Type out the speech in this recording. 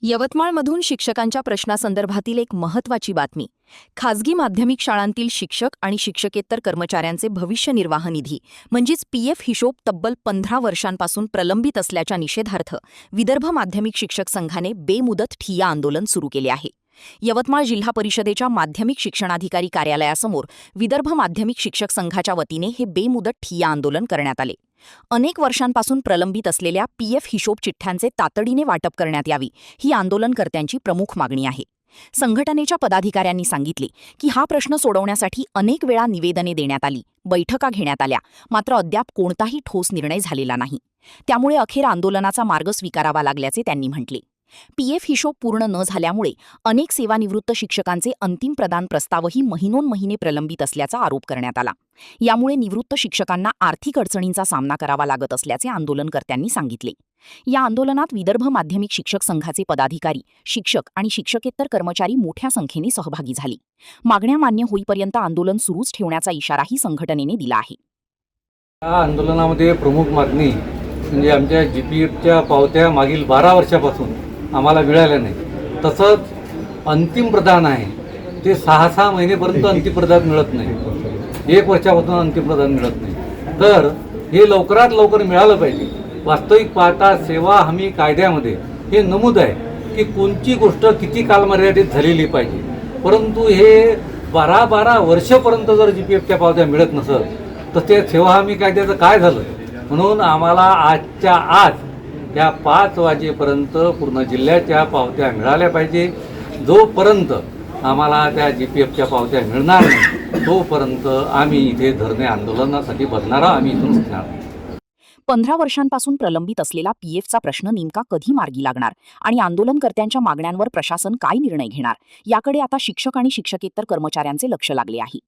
यवतमाळमधून शिक्षकांच्या प्रश्नासंदर्भातील एक महत्त्वाची बातमी. खासगी माध्यमिक शाळांतील शिक्षक आणि शिक्षकेतर कर्मचाऱ्यांचे भविष्य निर्वाह निधी म्हणजेच पीएफ हिशोब तब्बल 15 वर्षांपासून प्रलंबित असल्याच्या निषेधार्थ विदर्भ माध्यमिक शिक्षक संघाने बेमुदत ठिय्या आंदोलन सुरू केले आहे. यवतमाळ जिल्हा परिषदेच्या माध्यमिक शिक्षणाधिकारी कार्यालयासमोर विदर्भ माध्यमिक शिक्षक संघाच्या वतीने हे बेमुदत ठिय्या आंदोलन करण्यात आले. अनेक वर्षांपासून प्रलंबित असलेल्या पीएफ हिशोब चिठ्ठ्यांचे तातडीने वाटप करण्यात यावी, ही आंदोलनकर्त्यांची प्रमुख मागणी आहे. संघटनेच्या पदाधिकाऱ्यांनी सांगितले की हा प्रश्न सोडवण्यासाठी अनेक वेळा निवेदने देण्यात आली, बैठका घेण्यात आल्या, मात्र अद्याप कोणताही ठोस निर्णय झालेला नाही. त्यामुळे अखेर आंदोलनाचा मार्ग स्वीकारावा लागल्याचे त्यांनी म्हटले. पीएफ हिशोब पूर्ण न झाल्यामुळे अनेक सेवानिवृत्त शिक्षकांचे अंतिम प्रदान प्रस्तावही महिनोन्महिने प्रलंबित असल्याचा आरोप करण्यात आला. यामुळे निवृत्त शिक्षकांना आर्थिक अडचणींचा सामना करावा लागत असल्याचे आंदोलनकर्त्यांनी सांगितले. या आंदोलनात विदर्भ माध्यमिक शिक्षक संघाचे पदाधिकारी, शिक्षक आणि शिक्षकेतर कर्मचारी मोठ्या संख्येने सहभागी झाले. मागण्या मान्य होईपर्यंत आंदोलन सुरूच ठेवण्याचा इशाराही संघटनेने दिला आहे. या आंदोलनामध्ये प्रमुख मागणी म्हणजे आमच्या जीपीएफच्या पावत्या मागील 12 वर्षापासून आम्हाला मिळाल्या नाही. तसंच अंतिम प्रदान आहे ते 6 महिनेपर्यंत अंतिम प्रदान मिळत नाही. 1 वर्षापासून अंतिम प्रदान मिळत नाही. तर हे लवकरात लवकर मिळालं पाहिजे. वास्तविक पाहता सेवा हमी कायद्यामध्ये हे नमूद आहे की कोणती गोष्ट किती कालमर्यादित झालेली पाहिजे, परंतु हे 12 वर्षापर्यंत जर जीपीएफच्या पावत्या मिळत नसत तर ते सेवा हमी कायद्याचं काय झालं. म्हणून आम्हाला आजच्या आज या 5 वाजेपर्यंत पूर्ण जिल्ह्याच्या पावत्या मिळाल्या पाहिजे. जोपर्यंत आम्हाला त्या जीपीएफच्या पावत्या मिळणार नाही तोपर्यंत आम्ही इथे धरणे आंदोलनासाठी बसणार, आम्ही इथून उठणार. 15 वर्षांपासून प्रलंबित असलेला पीएफचा प्रश्न नेमका कधी मार्गी लागणार आणि आंदोलनकर्त्यांच्या मागण्यांवर प्रशासन काय निर्णय घेणार, याकडे आता शिक्षक आणि शिक्षकेतर कर्मचाऱ्यांचे लक्ष लागले आहे.